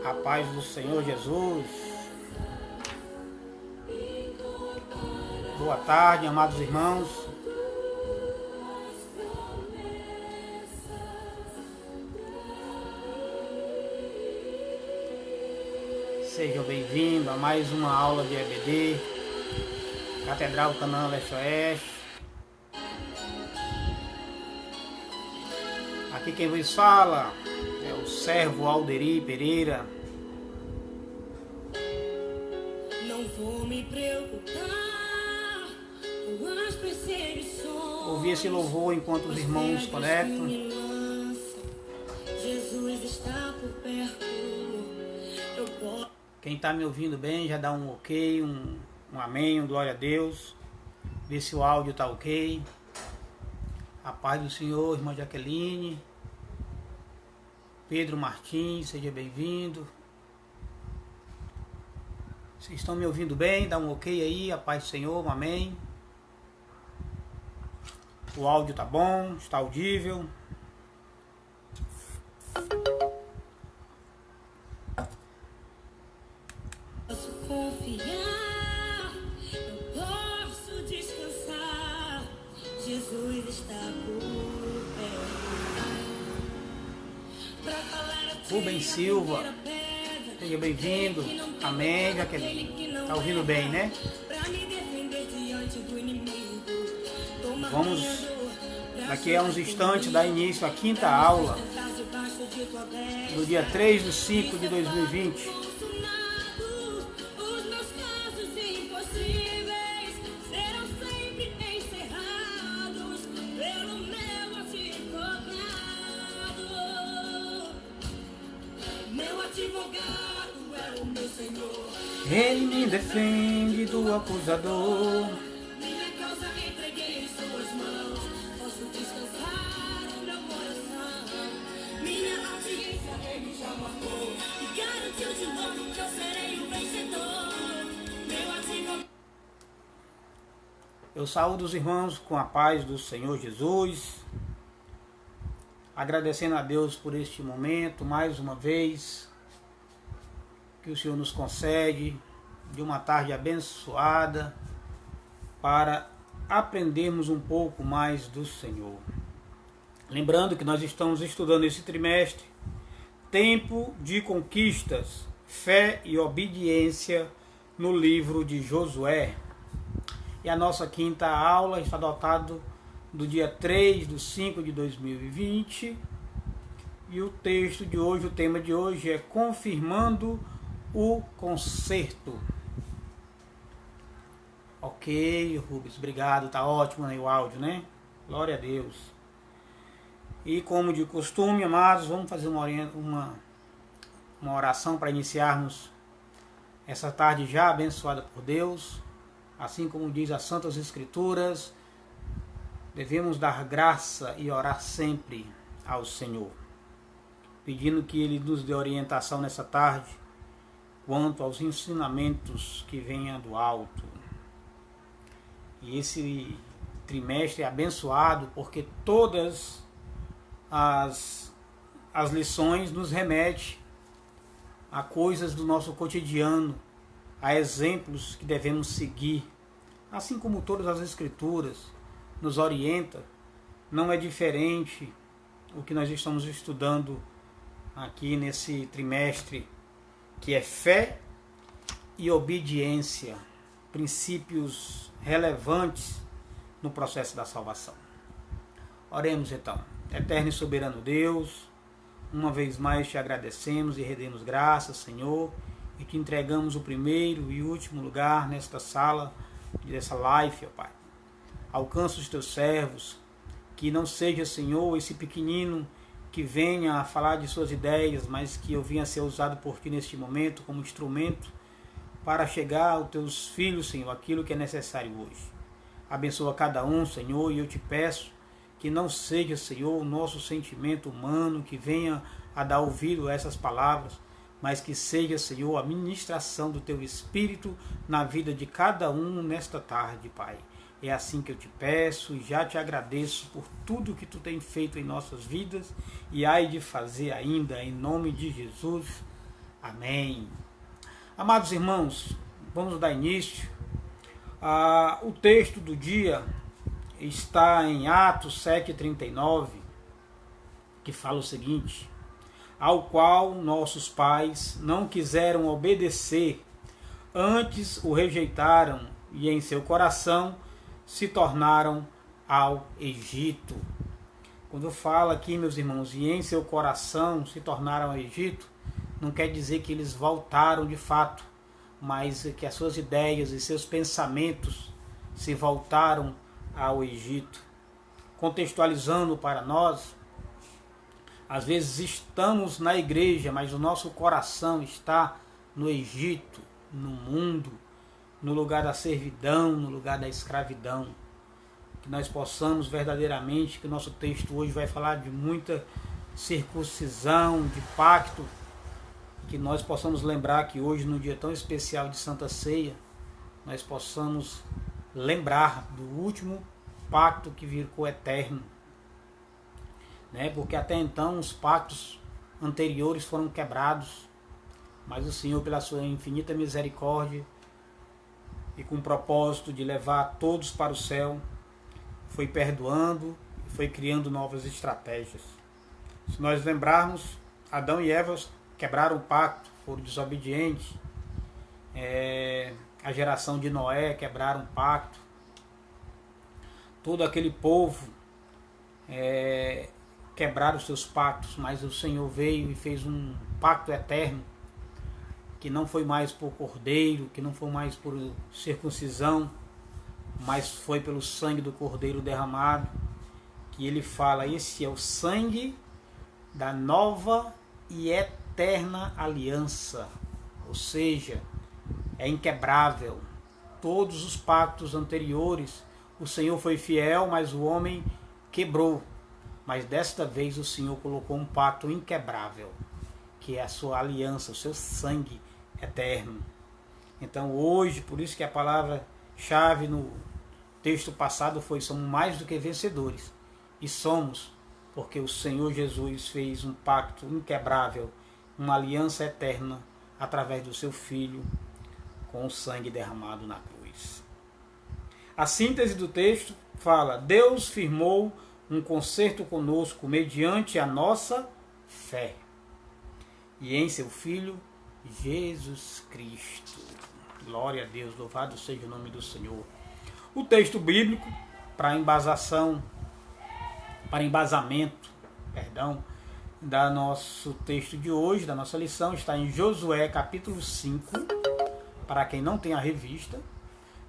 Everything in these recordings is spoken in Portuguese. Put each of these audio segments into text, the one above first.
A paz do Senhor Jesus. Boa tarde, amados irmãos. Sejam bem-vindos a mais uma aula de EBD, Catedral Canaã Leste-Oeste. Aqui quem vos fala é o servo Alderi Pereira. Não vou me preocupar com as perseguições. Ouvir esse louvor enquanto os irmãos conectam. Jesus está por perto. Eu posso. Quem está me ouvindo bem, já dá um ok, um amém, um glória a Deus. Vê se o áudio está ok. A paz do Senhor, irmã Jaqueline. Pedro Martins, seja bem-vindo. Vocês estão me ouvindo bem? Dá um ok aí, a paz do Senhor, um amém. O áudio tá bom, está audível. Posso confiar, eu posso descansar. Jesus está por perto. Pra falar a ti, Rubens Silva, a pedra, seja bem-vindo. Amém, Jaqueline. Tá ouvindo bem, né? pra me defender diante do inimigo. Vamos, daqui a uns instantes, dar início à quinta aula, no dia 3/5/2020. Os meus casos impossíveis serão sempre encerrados pelo meu advogado. Meu advogado é o meu Senhor. Ele me defende do acusador. Minha causa entreguei em suas mãos. Posso descansar o meu coração. Minha audiência ele já marcou e garantiu de novo que eu serei o vencedor. Meu advogado. Eu saúdo os irmãos com a paz do Senhor Jesus, agradecendo a Deus por este momento, mais uma vez, que o Senhor nos concede de uma tarde abençoada para aprendermos um pouco mais do Senhor. Lembrando que nós estamos estudando esse trimestre, Tempo de Conquistas, Fé e Obediência, no livro de Josué. E a nossa quinta aula está datada do dia 3/5/2020. E o texto de hoje, o tema de hoje é Confirmando o Concerto. Ok, Rubens, obrigado, tá ótimo aí o áudio, né? Glória a Deus. E como de costume, amados, vamos fazer uma oração para iniciarmos essa tarde já abençoada por Deus. Assim como diz as Santas Escrituras, devemos dar graça e orar sempre ao Senhor, pedindo que Ele nos dê orientação nessa tarde quanto aos ensinamentos que venham do alto. E esse trimestre é abençoado porque todas as lições nos remetem a coisas do nosso cotidiano, a exemplos que devemos seguir. Assim como todas as Escrituras nos orientam, não é diferente o que nós estamos estudando aqui nesse trimestre, que é fé e obediência, princípios relevantes no processo da salvação. Oremos então. Eterno e soberano Deus, uma vez mais te agradecemos e rendemos graças, Senhor, e te entregamos o primeiro e último lugar nesta sala, dessa live, ó Pai. Alcança os teus servos, que não seja, Senhor, esse pequenino que venha a falar de suas ideias, mas que eu venha a ser usado por Ti neste momento como instrumento para chegar aos Teus filhos, Senhor, aquilo que é necessário hoje. Abençoa cada um, Senhor, e eu te peço que não seja, Senhor, o nosso sentimento humano que venha a dar ouvido a essas palavras, mas que seja, Senhor, a ministração do Teu Espírito na vida de cada um nesta tarde, Pai. É assim que eu te peço e já te agradeço por tudo que Tu tem feito em nossas vidas e há de fazer ainda, em nome de Jesus. Amém. Amados irmãos, vamos dar início. O texto do dia está em Atos 7,39, que fala o seguinte: ao qual nossos pais não quiseram obedecer, antes o rejeitaram, e em seu coração se tornaram ao Egito. Quando fala aqui, meus irmãos, e em seu coração se tornaram ao Egito, não quer dizer que eles voltaram de fato, mas que as suas ideias e seus pensamentos se voltaram ao Egito. Contextualizando para nós, às vezes estamos na igreja, mas o nosso coração está no Egito, no mundo, no lugar da servidão, no lugar da escravidão. Que nós possamos verdadeiramente, que o nosso texto hoje vai falar de muita circuncisão, de pacto, que nós possamos lembrar que hoje, no dia tão especial de Santa Ceia, nós possamos lembrar do último pacto que ficou eterno, né? Porque até então os pactos anteriores foram quebrados, mas o Senhor, pela sua infinita misericórdia e com o propósito de levar todos para o céu, foi perdoando e foi criando novas estratégias. Se nós lembrarmos, Adão e Eva quebraram o pacto, foram desobedientes. A geração de Noé quebraram o pacto. Todo aquele povo quebraram os seus pactos, mas o Senhor veio e fez um pacto eterno, que não foi mais por cordeiro, que não foi mais por circuncisão, mas foi pelo sangue do cordeiro derramado, que ele fala: esse é o sangue da nova e eterna aliança, ou seja, é inquebrável. Todos os pactos anteriores, o Senhor foi fiel, mas o homem quebrou. Mas desta vez o Senhor colocou um pacto inquebrável, que é a sua aliança, o seu sangue eterno. Então hoje, por isso que a palavra-chave no texto passado foi: somos mais do que vencedores. E somos, porque o Senhor Jesus fez um pacto inquebrável, uma aliança eterna, através do seu Filho, com o sangue derramado na cruz. A síntese do texto fala: Deus firmou um concerto conosco mediante a nossa fé e em seu Filho Jesus Cristo. Glória a Deus, louvado seja o nome do Senhor. O texto bíblico para embasamento, da nosso texto de hoje, da nossa lição, está em Josué capítulo 5, para quem não tem a revista,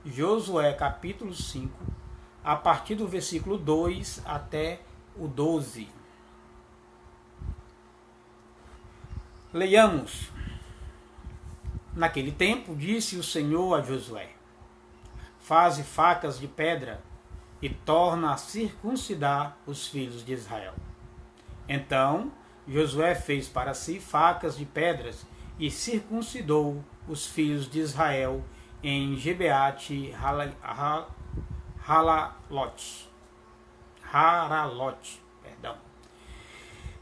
Josué capítulo 5, a partir do versículo 2 até o 12. Leiamos. Naquele tempo disse o Senhor a Josué: faze facas de pedra e torna a circuncidar os filhos de Israel. Então Josué fez para si facas de pedras e circuncidou os filhos de Israel em Gibeate Haralote.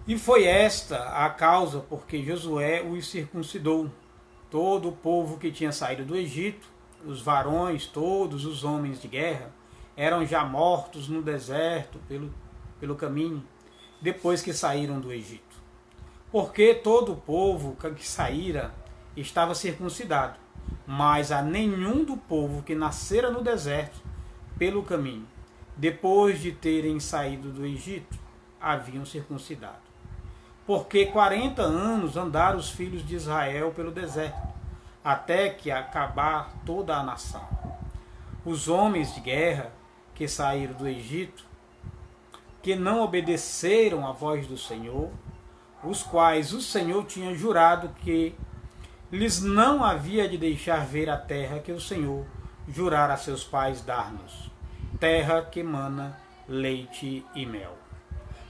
E foi esta a causa porque Josué os circuncidou. Todo o povo que tinha saído do Egito, os varões, todos os homens de guerra, eram já mortos no deserto pelo caminho, depois que saíram do Egito. Porque todo o povo que saíra estava circuncidado, mas a nenhum do povo que nascera no deserto pelo caminho, depois de terem saído do Egito, haviam circuncidado. Porque 40 anos andaram os filhos de Israel pelo deserto, até que acabar toda a nação. Os homens de guerra que saíram do Egito, que não obedeceram à voz do Senhor, os quais o Senhor tinha jurado que lhes não havia de deixar ver a terra que o Senhor jurara a seus pais dar-nos, terra que mana leite e mel.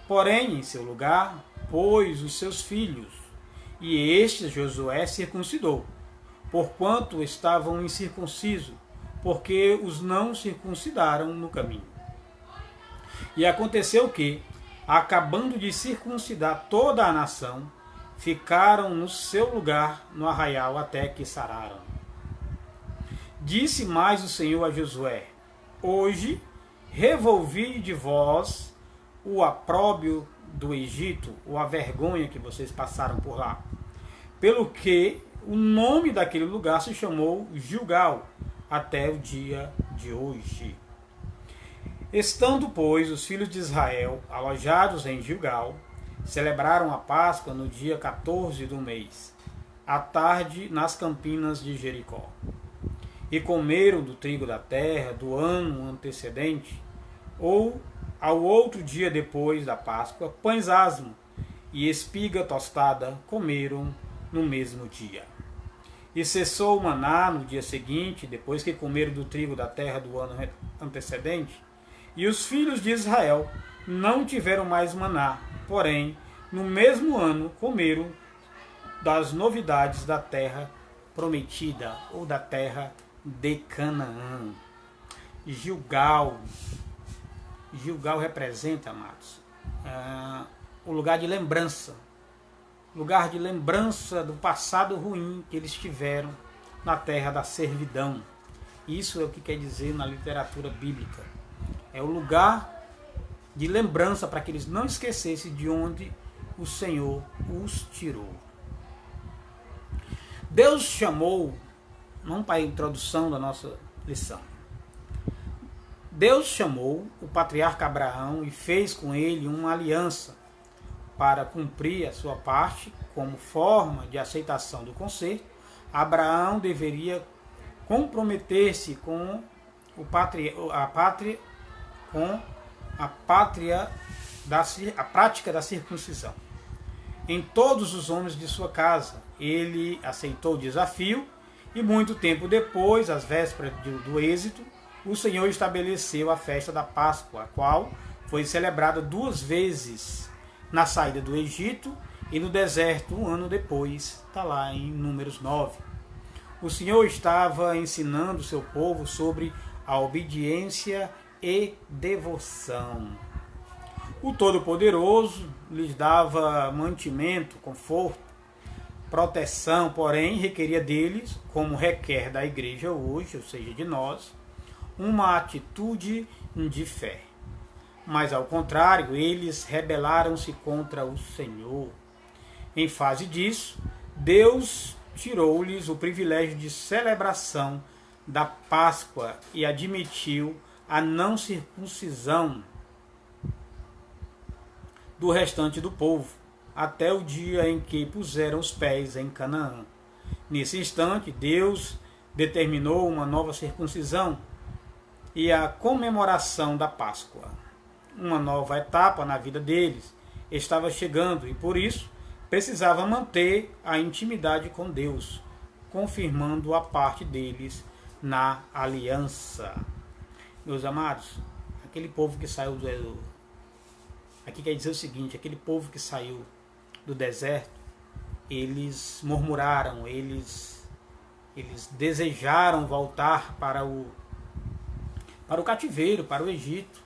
Porém, em seu lugar, pôs os seus filhos, e estes Josué circuncidou, porquanto estavam incircuncisos, porque os não circuncidaram no caminho. E aconteceu que, acabando de circuncidar toda a nação, ficaram no seu lugar no arraial até que sararam. Disse mais o Senhor a Josué: hoje revolvi de vós o opróbrio do Egito, ou a vergonha que vocês passaram por lá. Pelo que o nome daquele lugar se chamou Gilgal, até o dia de hoje. Estando, pois, os filhos de Israel alojados em Gilgal, celebraram a Páscoa no dia 14 do mês, à tarde nas campinas de Jericó. E comeram do trigo da terra do ano antecedente, ou ao outro dia depois da Páscoa, pães asmos e espiga tostada comeram no mesmo dia. E cessou o maná no dia seguinte, depois que comeram do trigo da terra do ano antecedente, e os filhos de Israel não tiveram mais maná, porém, no mesmo ano comeram das novidades da terra prometida, ou da terra de Canaã. Gilgal representa, amados, o lugar de lembrança do passado ruim que eles tiveram na terra da servidão. Isso é o que quer dizer na literatura bíblica. É o lugar de lembrança para que eles não esquecessem de onde o Senhor os tirou. Deus chamou, vamos para a introdução da nossa lição. Deus chamou o patriarca Abraão e fez com ele uma aliança para cumprir a sua parte. Como forma de aceitação do concerto, Abraão deveria comprometer-se com a prática da circuncisão em todos os homens de sua casa. Ele aceitou o desafio e muito tempo depois, às vésperas do êxito, o Senhor estabeleceu a festa da Páscoa, a qual foi celebrada 2 vezes, na saída do Egito e no deserto um ano depois. Está lá em Números 9. O Senhor estava ensinando o seu povo sobre a obediência e devoção. O Todo-Poderoso lhes dava mantimento, conforto, proteção, porém requeria deles, como requer da igreja hoje, ou seja, de nós, uma atitude de fé. Mas, ao contrário, eles rebelaram-se contra o Senhor. Em face disso, Deus tirou-lhes o privilégio de celebração da Páscoa e admitiu a não circuncisão do restante do povo, até o dia em que puseram os pés em Canaã. Nesse instante, Deus determinou uma nova circuncisão e a comemoração da Páscoa. Uma nova etapa na vida deles estava chegando e, por isso, precisava manter a intimidade com Deus, confirmando a parte deles na aliança. Meus amados, aquele povo que saiu do... Aqui quer dizer o seguinte, aquele povo que saiu do deserto, eles murmuraram, eles desejaram voltar para o cativeiro, para o Egito.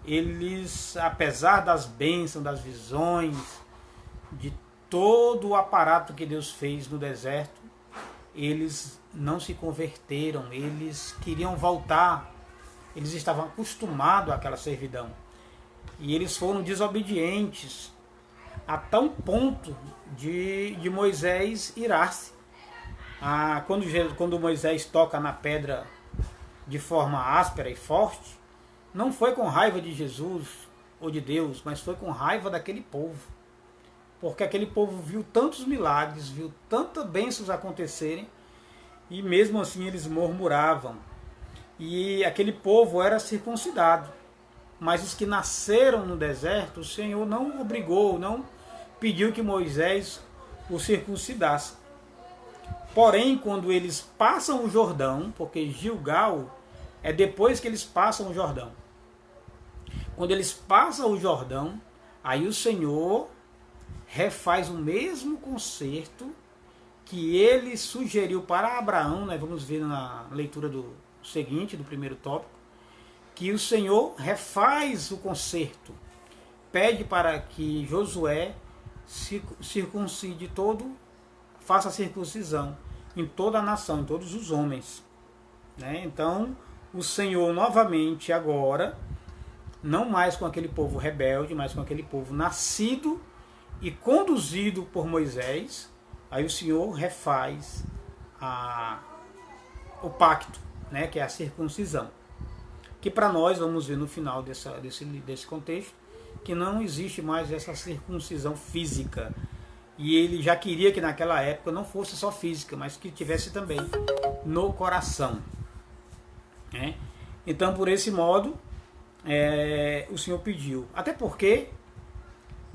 Eles, apesar das bênçãos, das visões, de todo o aparato que Deus fez no deserto, eles não se converteram, eles queriam voltar, eles estavam acostumados àquela servidão. E eles foram desobedientes a tal ponto de Moisés irar-se. Quando Moisés toca na pedra de forma áspera e forte, não foi com raiva de Jesus ou de Deus, mas foi com raiva daquele povo. Porque aquele povo viu tantos milagres, viu tantas bênçãos acontecerem, e mesmo assim eles murmuravam. E aquele povo era circuncidado. Mas os que nasceram no deserto, o Senhor não obrigou, não pediu que Moisés o circuncidasse. Porém, quando eles passam o Jordão, porque Gilgal é depois que eles passam o Jordão. Quando eles passam o Jordão, aí o Senhor refaz o mesmo concerto que ele sugeriu para Abraão. Nós vamos ver na leitura do seguinte, do primeiro tópico, que o Senhor refaz o concerto, pede para que Josué circuncide todo, faça a circuncisão em toda a nação, em todos os homens. Né? Então, o Senhor novamente agora, não mais com aquele povo rebelde, mas com aquele povo nascido e conduzido por Moisés, aí o Senhor refaz o pacto, né, que é a circuncisão. Que para nós, vamos ver no final desse contexto, que não existe mais essa circuncisão física. E ele já queria que naquela época não fosse só física, mas que tivesse também no coração. Né? Então, por esse modo, o Senhor pediu. Até porque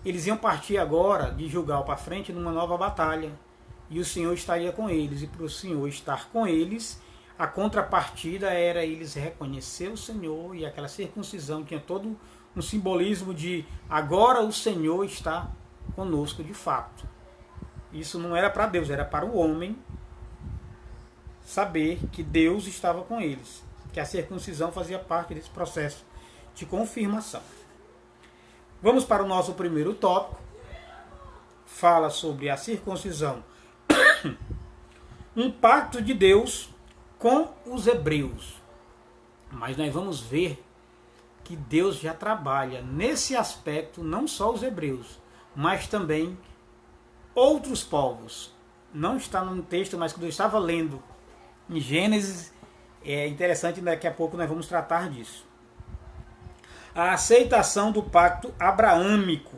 eles iam partir agora de Gilgal para frente numa nova batalha. E o Senhor estaria com eles. E para o Senhor estar com eles, a contrapartida era eles reconhecer o Senhor. E aquela circuncisão tinha todo um simbolismo de agora o Senhor está conosco de fato. Isso não era para Deus, era para o homem saber que Deus estava com eles. Que a circuncisão fazia parte desse processo de confirmação. Vamos para o nosso primeiro tópico. Fala sobre a circuncisão. Um pacto de Deus com os hebreus. Mas nós vamos ver que Deus já trabalha nesse aspecto, não só os hebreus, mas também outros povos. Não está no texto, mas quando eu estava lendo em Gênesis, é interessante, daqui a pouco nós vamos tratar disso. A aceitação do pacto abraâmico.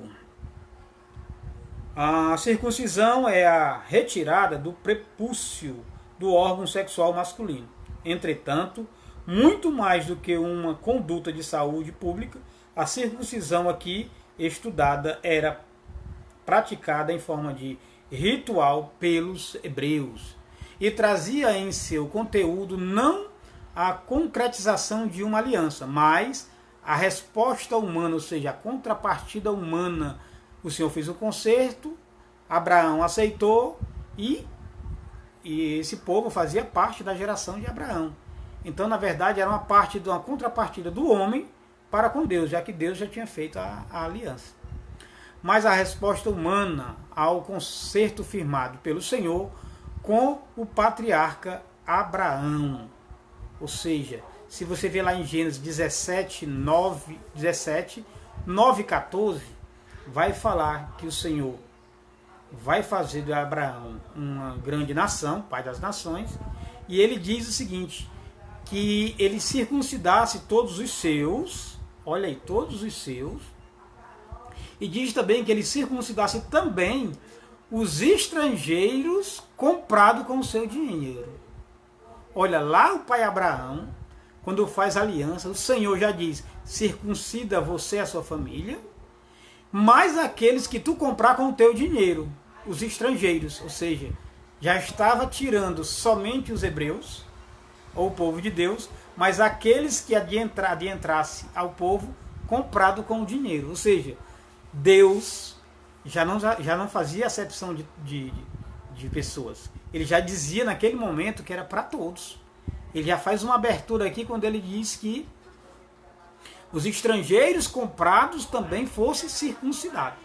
A circuncisão é a retirada do prepúcio do órgão sexual masculino. Entretanto, muito mais do que uma conduta de saúde pública, a circuncisão aqui estudada era praticada em forma de ritual pelos hebreus e trazia em seu conteúdo não a concretização de uma aliança, mas a resposta humana, ou seja, a contrapartida humana. O Senhor fez um concerto, Abraão aceitou e esse povo fazia parte da geração de Abraão. Então, na verdade, era uma contrapartida do homem para com Deus, já que Deus já tinha feito a aliança. Mas a resposta humana ao concerto firmado pelo Senhor com o patriarca Abraão. Ou seja, se você vê lá em Gênesis 17, 9, 14, vai falar que o Senhor vai fazer de Abraão uma grande nação, pai das nações, e ele diz o seguinte, que ele circuncidasse todos os seus, olha aí, todos os seus, e diz também que ele circuncidasse também os estrangeiros comprados com o seu dinheiro. Olha, lá o pai Abraão, quando faz aliança, o Senhor já diz, circuncida você e a sua família, mas aqueles que tu comprar com o teu dinheiro, os estrangeiros, ou seja, já estava tirando somente os hebreus, ou o povo de Deus, mas aqueles que adentrasse ao povo comprado com o dinheiro, ou seja, Deus já não fazia acepção de pessoas, ele já dizia naquele momento que era para todos. Ele já faz uma abertura aqui quando ele diz que os estrangeiros comprados também fossem circuncidados.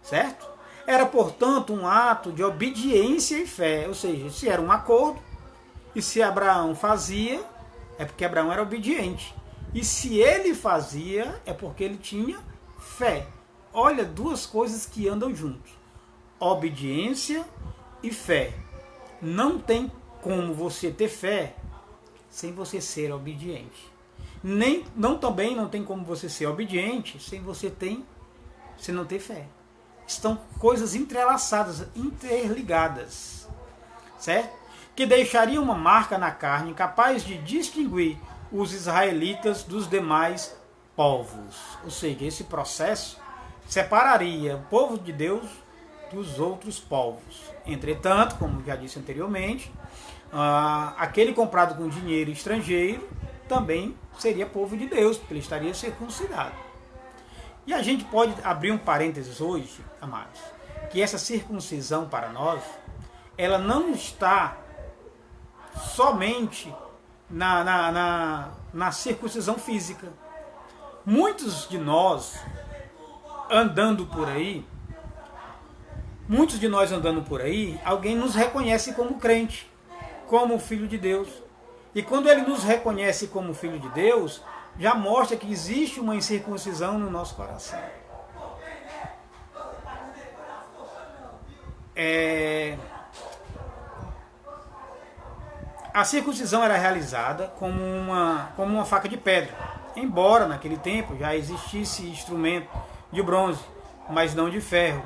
Certo? Era, portanto, um ato de obediência e fé. Ou seja, se era um acordo, e se Abraão fazia, é porque Abraão era obediente. E se ele fazia, é porque ele tinha fé. Olha, duas coisas que andam juntos. Obediência e fé. Não tem como você ter fé sem você ser obediente. Também não tem como você ser obediente sem você não ter fé. Estão coisas entrelaçadas, interligadas, certo? Que deixaria uma marca na carne capaz de distinguir os israelitas dos demais povos. Ou seja, esse processo separaria o povo de Deus dos outros povos. Entretanto, como já disse anteriormente, aquele comprado com dinheiro estrangeiro também seria povo de Deus, porque ele estaria circuncidado. E a gente pode abrir um parênteses hoje, amados, que essa circuncisão para nós, ela não está somente na circuncisão física. Muitos de nós, andando por aí, Muitos de nós andando por aí, alguém nos reconhece como crente, como filho de Deus. E quando ele nos reconhece como filho de Deus, já mostra que existe uma incircuncisão no nosso coração. A circuncisão era realizada como uma faca de pedra, embora naquele tempo já existisse instrumento de bronze, mas não de ferro.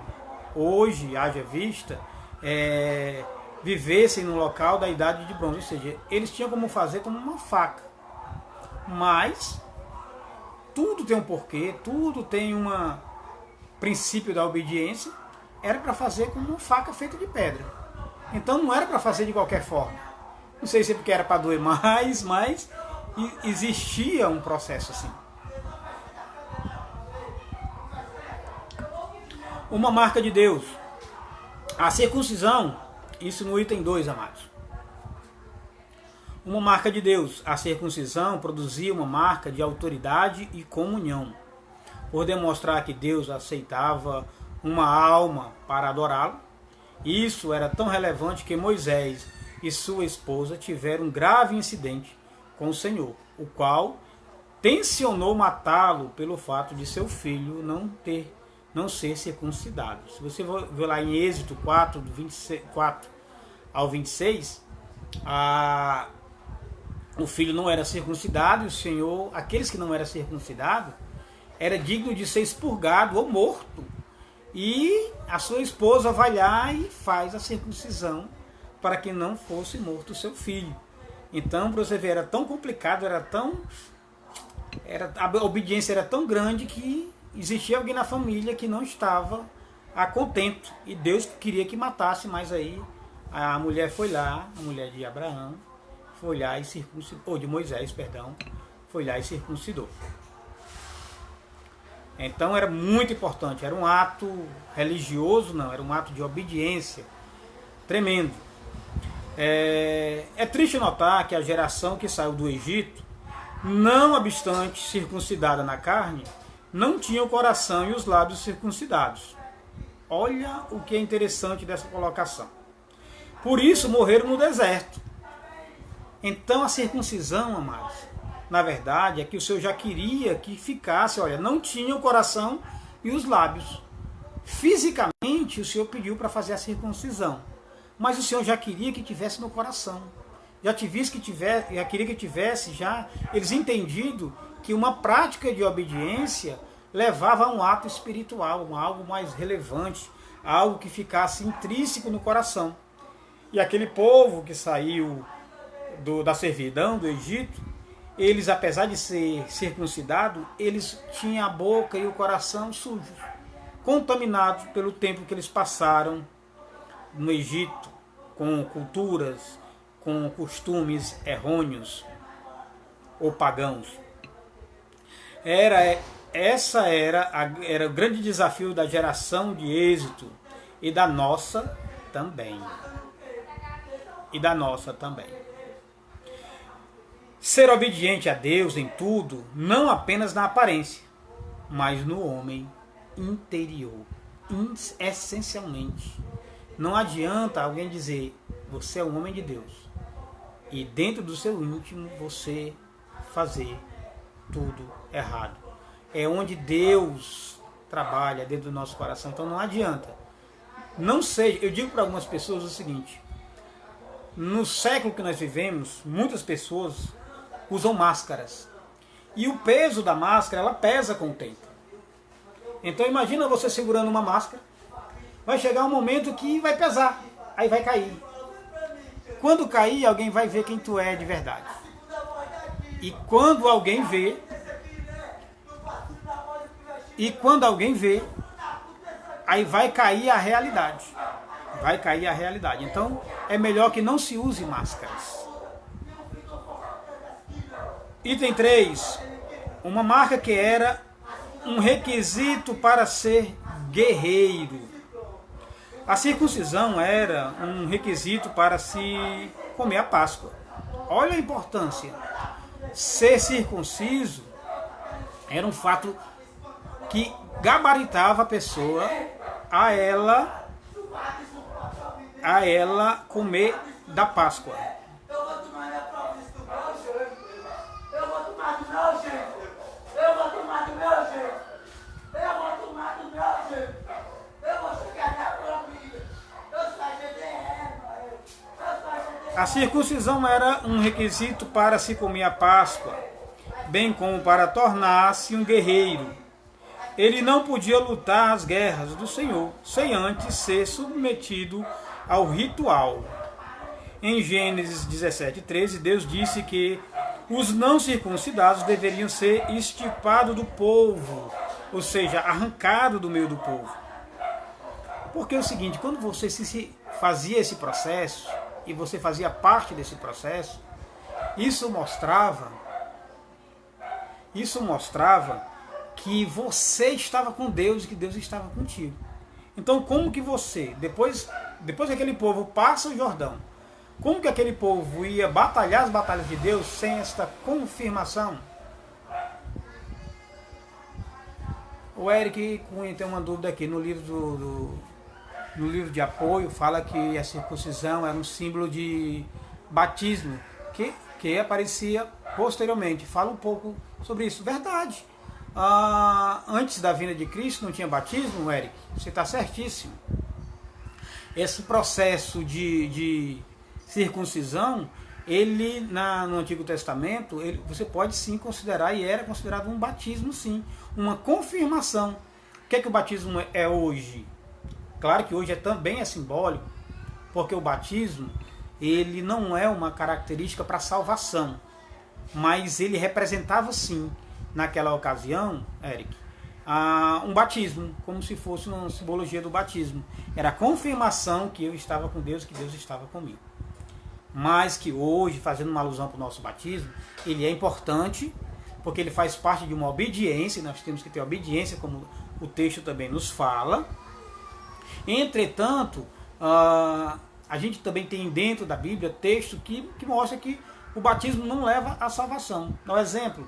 Hoje, haja vista, vivessem no local da idade de bronze, ou seja, eles tinham como fazer como uma faca. Mas tudo tem um porquê, tudo tem um princípio da obediência. Era para fazer com uma faca feita de pedra. Então não era para fazer de qualquer forma. Não sei se é porque era para doer mais, mas existia um processo assim. Uma marca de Deus. A circuncisão, isso no item 2, amados. Uma marca de Deus. A circuncisão produzia uma marca de autoridade e comunhão, por demonstrar que Deus aceitava uma alma para adorá-lo. Isso era tão relevante que Moisés e sua esposa tiveram um grave incidente com o Senhor, o qual tensionou matá-lo pelo fato de seu filho não ser circuncidado. Se você ver lá em Êxodo 4, do 24 ao 26, o filho não era circuncidado e o Senhor, aqueles que não eram circuncidados, era digno de ser expurgado ou morto. E a sua esposa vai lá e faz a circuncisão para que não fosse morto o seu filho. Então, para você ver, era tão complicado, a obediência era tão grande que existia alguém na família que não estava contento. E Deus queria que matasse, mas aí a mulher foi lá, a mulher de Abraão, foi lá e circuncidou, ou de Moisés, perdão, foi lá e circuncidou. Então era muito importante, era um ato religioso, não, era um ato de obediência tremendo. É triste notar que a geração que saiu do Egito, não obstante circuncidada na carne, não tinha o coração e os lábios circuncidados. Olha o que é interessante dessa colocação. Por isso morreram no deserto. Então a circuncisão, amados, na verdade é que o Senhor já queria que ficasse, olha, não tinha o coração e os lábios. Fisicamente o Senhor pediu para fazer a circuncisão, mas o Senhor já queria que tivesse no coração. Já queria que tivesse já eles entendido que uma prática de obediência levava a um ato espiritual, a algo mais relevante, algo que ficasse intrínseco no coração. E aquele povo que saiu da servidão do Egito, eles, apesar de ser circuncidados, eles tinham a boca e o coração sujos, contaminados pelo tempo que eles passaram no Egito, com culturas, com costumes errôneos ou pagãos. Essa era o grande desafio da geração de Êxodo e da nossa também. Ser obediente a Deus em tudo, não apenas na aparência, mas no homem interior, essencialmente. Não adianta alguém dizer, você é um homem de Deus, e dentro do seu íntimo você fazer tudo errado. É onde Deus trabalha dentro do nosso coração, então não adianta. Não seja, eu digo para algumas pessoas o seguinte, no século que nós vivemos, muitas pessoas usam máscaras. E o peso da máscara, ela pesa com o tempo. Então imagina você segurando uma máscara, vai chegar um momento que vai pesar, aí vai cair. Quando cair, alguém vai ver quem tu é de verdade. E quando alguém vê, aí vai cair a realidade. Então, é melhor que não se use máscaras. Item 3. Uma marca que era um requisito para ser guerreiro. A circuncisão era um requisito para se comer a Páscoa. Olha a importância. Ser circunciso era um fato que gabaritava a pessoa a ela a ela comer da Páscoa. Eu vou tomar minha província do meu jeito. Eu vou tomar do meu jeito. Eu vou tomar do meu jeito. Eu vou tomar do meu jeito. Eu vou chegar na família. Eu saio de terra. A circuncisão era um requisito para se comer a Páscoa, bem como para tornar-se um guerreiro. Ele não podia lutar as guerras do Senhor sem antes ser submetido ao ritual. Em Gênesis 17:13, Deus disse que os não circuncidados deveriam ser extirpados do povo, ou seja, arrancados do meio do povo. Porque é o seguinte, quando você fazia esse processo, e você fazia parte desse processo, isso mostrava que você estava com Deus e que Deus estava contigo. Então, como que você, depois que aquele povo passa o Jordão, como que aquele povo ia batalhar as batalhas de Deus sem esta confirmação? O Eric Cunha tem uma dúvida aqui no livro no livro de apoio, fala que a circuncisão era um símbolo de batismo que aparecia posteriormente. Fala um pouco sobre isso. Verdade. Antes da vinda de Cristo não tinha batismo, Eric? Você está certíssimo. Esse processo de circuncisão, ele no Antigo Testamento, você pode sim considerar, e era considerado um batismo sim, uma confirmação. O que é que o batismo é hoje? Claro que hoje também é simbólico, porque o batismo ele não é uma característica para salvação, mas ele representava sim, naquela ocasião, Eric, um batismo, como se fosse uma simbologia do batismo. Era a confirmação que eu estava com Deus, que Deus estava comigo. Mas que hoje, fazendo uma alusão para o nosso batismo, ele é importante, porque ele faz parte de uma obediência, nós temos que ter obediência, como o texto também nos fala. Entretanto, a gente também tem dentro da Bíblia texto que mostra que o batismo não leva à salvação. Dá um exemplo,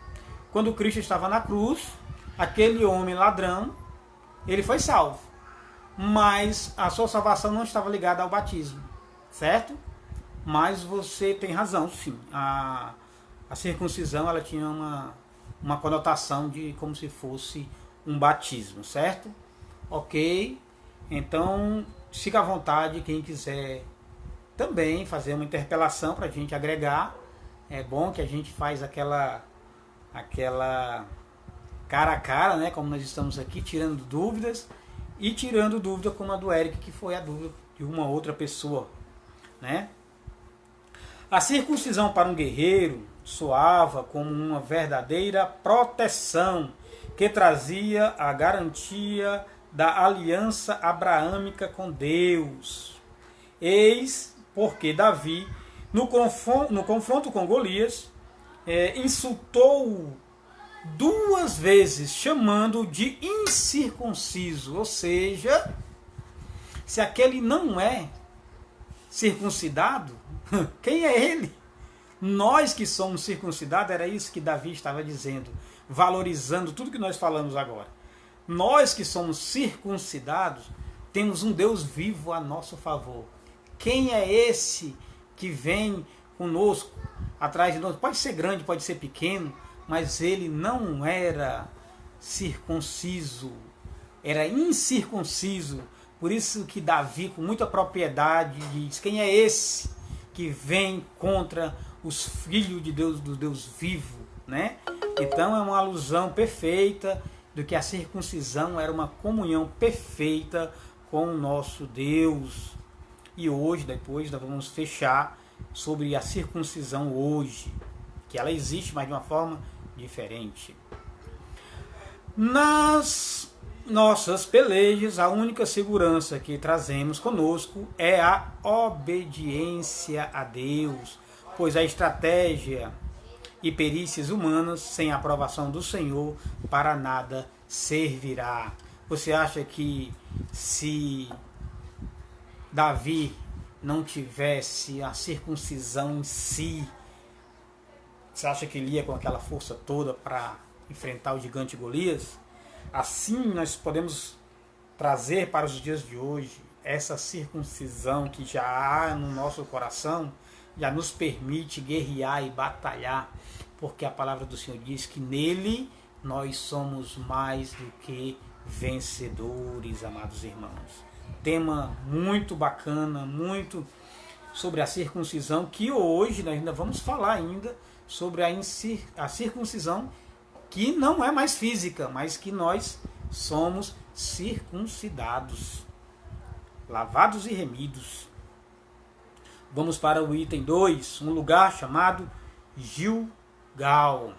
quando Cristo estava na cruz, aquele homem ladrão, ele foi salvo, mas a sua salvação não estava ligada ao batismo, certo? Mas você tem razão, sim. A circuncisão ela tinha uma conotação de como se fosse um batismo, certo? Ok. Então, fica à vontade quem quiser também fazer uma interpelação para a gente agregar. É bom que a gente faz aquela cara a cara, né? Como nós estamos aqui, tirando dúvidas e tirando dúvida como a do Eric, que foi a dúvida de uma outra pessoa, né? A circuncisão para um guerreiro soava como uma verdadeira proteção que trazia a garantia da aliança abraâmica com Deus. Eis porque Davi, no confronto com Golias, insultou-o 2 vezes, chamando-o de incircunciso. Ou seja, se aquele não é circuncidado, quem é ele? Nós que somos circuncidados, era isso que Davi estava dizendo, valorizando tudo que nós falamos agora. Nós que somos circuncidados, temos um Deus vivo a nosso favor. Quem é esse que vem conosco, atrás de nós? Pode ser grande, pode ser pequeno, mas ele não era circunciso, era incircunciso. Por isso que Davi, com muita propriedade, diz: quem é esse que vem contra os filhos de Deus, do Deus vivo, né? Então é uma alusão perfeita do que a circuncisão era uma comunhão perfeita com o nosso Deus. E hoje, depois, nós vamos fechar sobre a circuncisão hoje, que ela existe, mas de uma forma diferente. Nas nossas pelejas, a única segurança que trazemos conosco é a obediência a Deus, pois a estratégia e perícias humanas, sem a aprovação do Senhor, para nada servirá. Você acha que se Davi não tivesse a circuncisão em si, você acha que ele ia com aquela força toda para enfrentar o gigante Golias? Assim nós podemos trazer para os dias de hoje essa circuncisão que já há no nosso coração já nos permite guerrear e batalhar, porque a palavra do Senhor diz que nele nós somos mais do que vencedores, amados irmãos. Tema muito bacana, muito sobre a circuncisão, que hoje nós ainda vamos falar ainda sobre a circuncisão que não é mais física, mas que nós somos circuncidados, lavados e remidos. Vamos para o item 2, um lugar chamado Gilgal.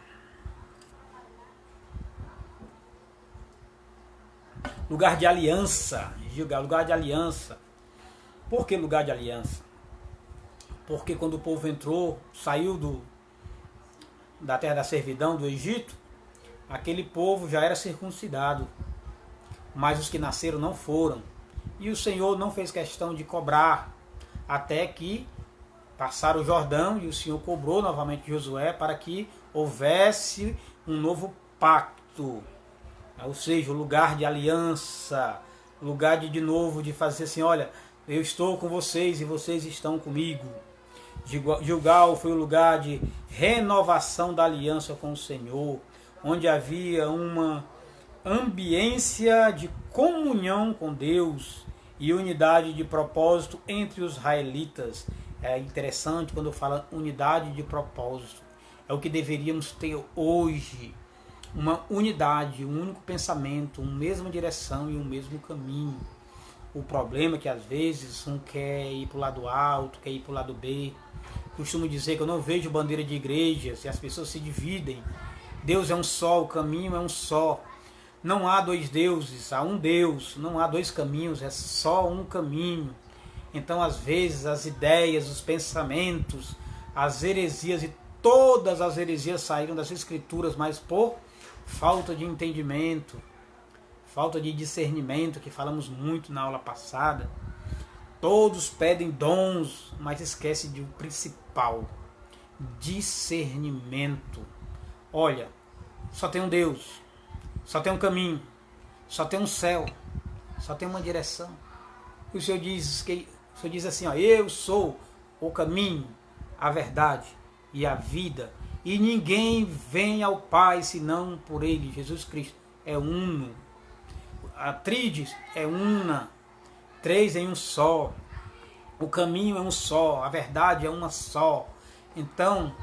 Lugar de aliança. Gilgal, lugar de aliança. Por que lugar de aliança? Porque quando o povo entrou, saiu da terra da servidão, do Egito, aquele povo já era circuncidado, mas os que nasceram não foram. E o Senhor não fez questão de cobrar, até que passaram o Jordão, e o Senhor cobrou novamente Josué para que houvesse um novo pacto, ou seja, o lugar de aliança, lugar de novo de fazer assim, olha, eu estou com vocês e vocês estão comigo. Gilgal foi o lugar de renovação da aliança com o Senhor, onde havia uma ambiência de comunhão com Deus e unidade de propósito entre os israelitas. É interessante quando fala unidade de propósito. É o que deveríamos ter hoje. Uma unidade, um único pensamento, uma mesma direção e um mesmo caminho. O problema é que às vezes um quer ir para o lado A, outro quer ir para o lado B. Costumo dizer que eu não vejo bandeira de igrejas e as pessoas se dividem. Deus é um só, o caminho é um só. Não há dois deuses, há um Deus. Não há dois caminhos, é só um caminho. Então, às vezes, as ideias, os pensamentos, as heresias, e todas as heresias saíram das Escrituras, mas por falta de entendimento, falta de discernimento, que falamos muito na aula passada. Todos pedem dons, mas esquecem de o principal: discernimento. Olha, só tem um Deus, só tem um caminho, só tem um céu, só tem uma direção. O Senhor diz assim, ó, eu sou o caminho, a verdade e a vida, e ninguém vem ao Pai senão por Ele. Jesus Cristo é uno, a tríade é una, três em um só, o caminho é um só, a verdade é uma só. Então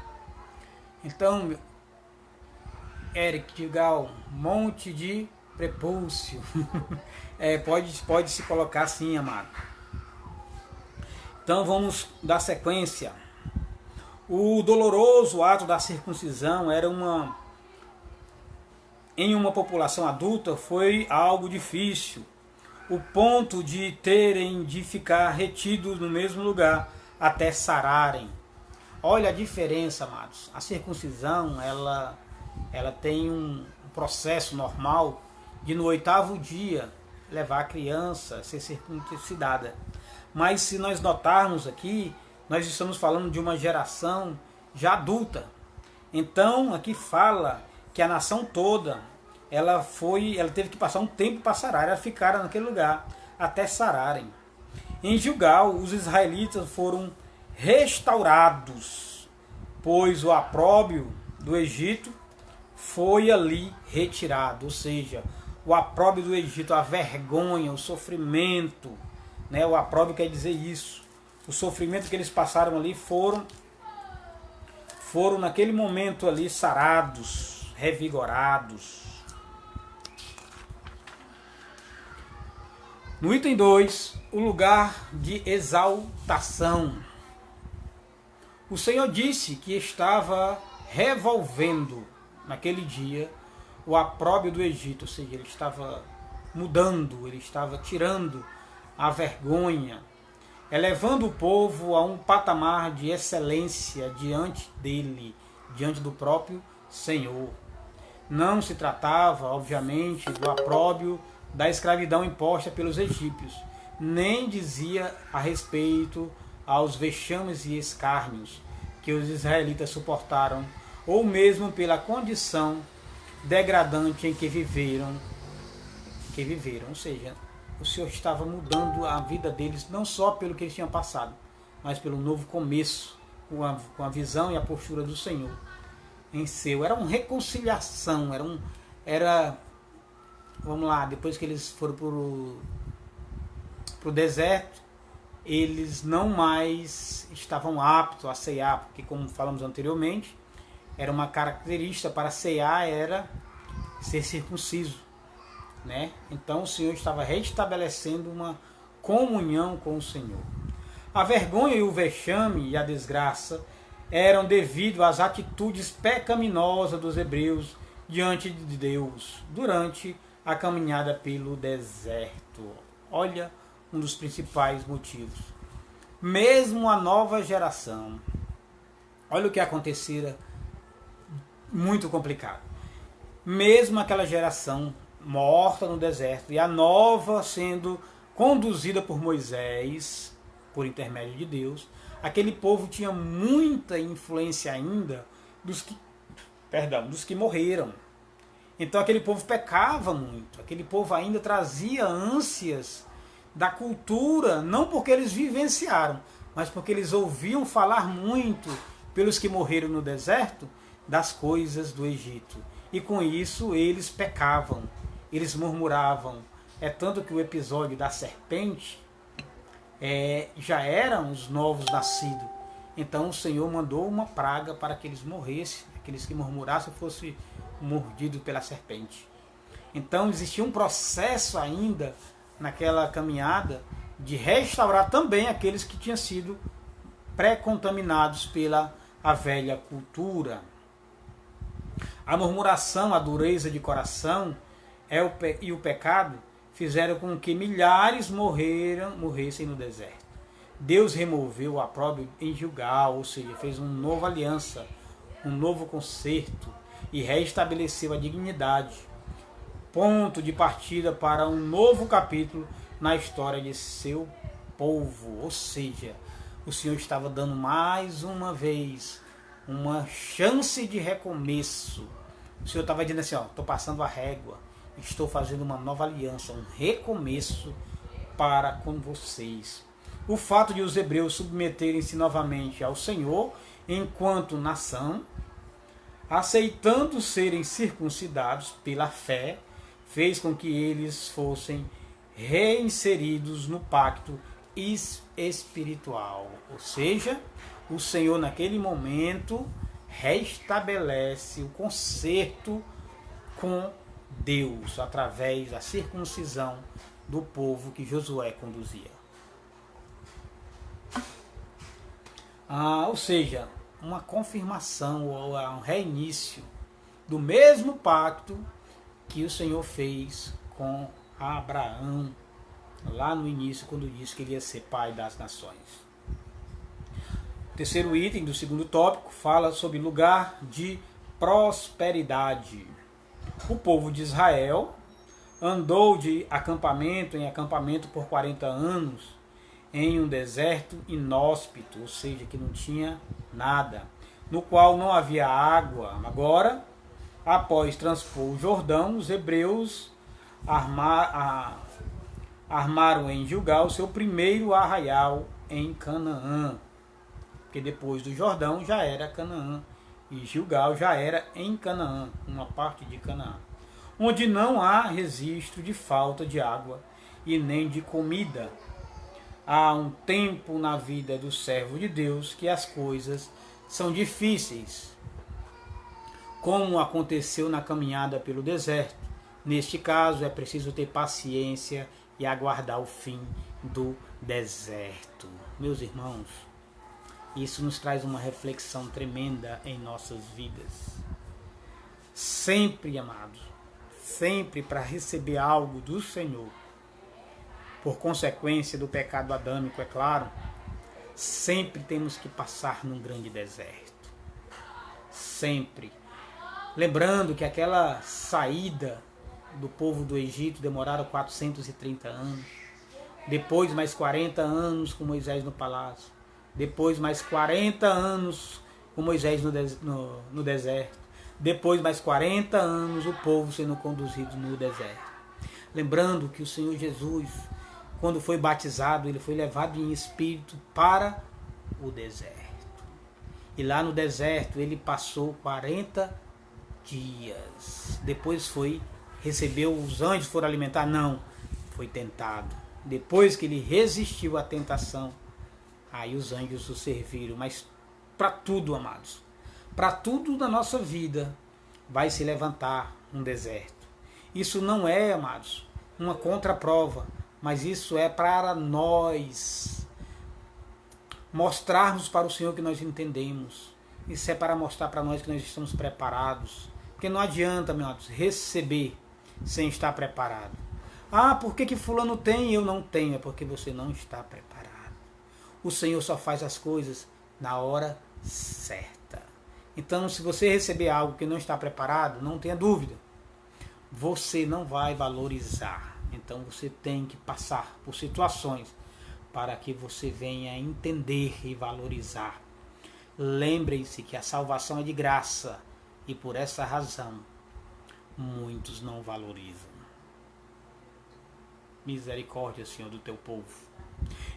Eric, Gilgal, monte de prepúcio. Pode se colocar assim, amado. Então vamos dar sequência. O doloroso ato da circuncisão em uma população adulta foi algo difícil, o ponto de terem de ficar retidos no mesmo lugar até sararem. Olha a diferença, amados. A circuncisão, ela tem um processo normal de no 8º dia levar a criança a ser circuncidada. Mas se nós notarmos aqui, nós estamos falando de uma geração já adulta. Então aqui fala que a nação toda, ela teve que passar um tempo para sarar, elas ficaram naquele lugar até sararem. Em Gilgal, os israelitas foram restaurados, pois o opróbrio do Egito foi ali retirado, ou seja, o opróbrio do Egito, a vergonha, o sofrimento, né? O opróbrio quer dizer isso. O sofrimento que eles passaram ali foram naquele momento ali sarados, revigorados. No item 2, o lugar de exaltação. O Senhor disse que estava revolvendo naquele dia o opróbrio do Egito, ou seja, ele estava mudando, ele estava tirando a vergonha, elevando o povo a um patamar de excelência diante dele, diante do próprio Senhor. Não se tratava, obviamente, do opróbrio da escravidão imposta pelos egípcios, nem dizia a respeito aos vexames e escárnios que os israelitas suportaram, ou mesmo pela condição degradante em que viveram, ou seja, o Senhor estava mudando a vida deles, não só pelo que eles tinham passado, mas pelo novo começo, com a visão e a postura do Senhor em seu. Era uma reconciliação, vamos lá, depois que eles foram para o deserto, eles não mais estavam aptos a cear, porque, como falamos anteriormente, era uma característica para cear, era ser circunciso, né? Então o Senhor estava restabelecendo uma comunhão com o Senhor. A vergonha e o vexame e a desgraça eram devido às atitudes pecaminosas dos hebreus diante de Deus durante a caminhada pelo deserto. Olha, um dos principais motivos. Mesmo a nova geração, olha o que acontecera, muito complicado. Mesmo aquela geração morta no deserto e a nova sendo conduzida por Moisés, por intermédio de Deus, aquele povo tinha muita influência ainda dos que morreram. Então aquele povo pecava muito, aquele povo ainda trazia ânsias da cultura, não porque eles vivenciaram, mas porque eles ouviam falar muito pelos que morreram no deserto das coisas do Egito. E com isso eles pecavam, eles murmuravam. É tanto que o episódio da serpente já eram os novos nascidos. Então o Senhor mandou uma praga para que eles morressem, aqueles que murmurassem fossem mordidos pela serpente. Então existia um processo ainda naquela caminhada de restaurar também aqueles que tinham sido pré-contaminados pela a velha cultura. A murmuração, a dureza de coração e o pecado fizeram com que milhares morressem no deserto. Deus removeu o opróbrio em Gilgal, ou seja, fez uma nova aliança, um novo concerto e restabeleceu a dignidade. Ponto de partida para um novo capítulo na história de seu povo. Ou seja, o Senhor estava dando mais uma vez uma chance de recomeço. O Senhor estava dizendo assim, estou passando a régua, estou fazendo uma nova aliança, um recomeço para com vocês. O fato de os hebreus submeterem-se novamente ao Senhor enquanto nação, aceitando serem circuncidados pela fé, fez com que eles fossem reinseridos no pacto espiritual. Ou seja, o Senhor naquele momento restabelece o concerto com Deus através da circuncisão do povo que Josué conduzia. Ou seja, uma confirmação ou um reinício do mesmo pacto que o Senhor fez com Abraão lá no início, quando disse que ele ia ser pai das nações. O terceiro item do segundo tópico fala sobre lugar de prosperidade. O povo de Israel andou de acampamento em acampamento por 40 anos em um deserto inóspito, ou seja, que não tinha nada, no qual não havia água. Agora, após transpor o Jordão, os hebreus armaram em Gilgal seu primeiro arraial em Canaã, porque depois do Jordão já era Canaã, e Gilgal já era em Canaã, uma parte de Canaã, onde não há registro de falta de água e nem de comida. Há um tempo na vida do servo de Deus que as coisas são difíceis, como aconteceu na caminhada pelo deserto. Neste caso, é preciso ter paciência e aguardar o fim do deserto. Meus irmãos, isso nos traz uma reflexão tremenda em nossas vidas. Sempre, amados, sempre para receber algo do Senhor, por consequência do pecado adâmico, é claro, sempre temos que passar num grande deserto. Sempre. Lembrando que aquela saída do povo do Egito demoraram 430 anos. Depois mais 40 anos com Moisés no palácio. Depois mais 40 anos com Moisés no deserto. Depois mais 40 anos o povo sendo conduzido no deserto. Lembrando que o Senhor Jesus, quando foi batizado, ele foi levado em espírito para o deserto. E lá no deserto ele passou 40 dias. Depois recebeu os anjos, foram alimentar? Não, foi tentado. Depois que ele resistiu à tentação, aí os anjos o serviram. Mas para tudo, amados, para tudo na nossa vida vai se levantar um deserto. Isso não é, amados, uma contraprova, mas isso é para nós mostrarmos para o Senhor que nós entendemos. Isso é para mostrar para nós que nós estamos preparados. Porque não adianta, meus amados, receber sem estar preparado. Ah, por que fulano tem e eu não tenho? É porque você não está preparado. O Senhor só faz as coisas na hora certa. Então, se você receber algo que não está preparado, não tenha dúvida, você não vai valorizar. Então, você tem que passar por situações para que você venha entender e valorizar. Lembrem-se que a salvação é de graça e por essa razão muitos não valorizam. Misericórdia, Senhor, do teu povo.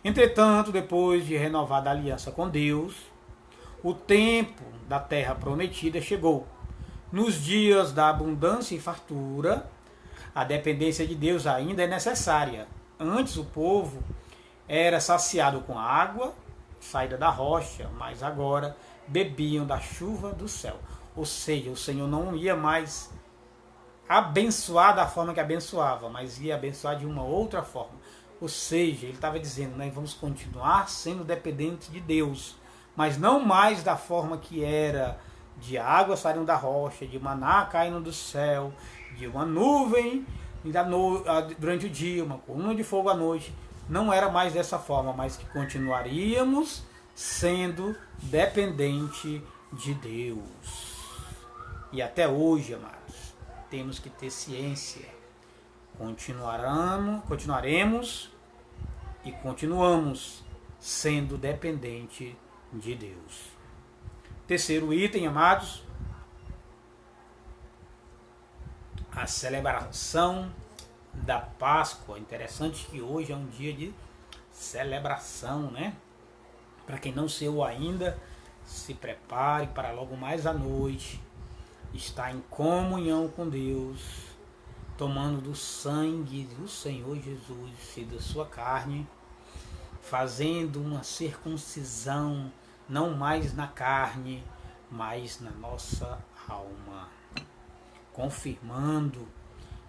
Entretanto, depois de renovada a aliança com Deus, o tempo da terra prometida chegou. Nos dias da abundância e fartura, a dependência de Deus ainda é necessária. Antes o povo era saciado com água, saída da rocha, mas agora bebiam da chuva do céu. Ou seja, o Senhor não ia mais abençoar da forma que abençoava, mas ia abençoar de uma outra forma. Ou seja, ele estava dizendo, nós vamos continuar sendo dependentes de Deus, mas não mais da forma que era, de água saindo da rocha, de maná caindo do céu, de uma nuvem durante o dia, uma coluna de fogo à noite. Não era mais dessa forma, mas que continuaríamos sendo dependente de Deus. E até hoje, amados, temos que ter ciência. Continuaremos e continuamos sendo dependente de Deus. Terceiro item, amados, a celebração da Páscoa. Interessante que hoje é um dia de celebração, né? Para quem não saiu ainda, se prepare para logo mais à noite estar em comunhão com Deus, tomando do sangue do Senhor Jesus e da sua carne, fazendo uma circuncisão, não mais na carne, mas na nossa alma, confirmando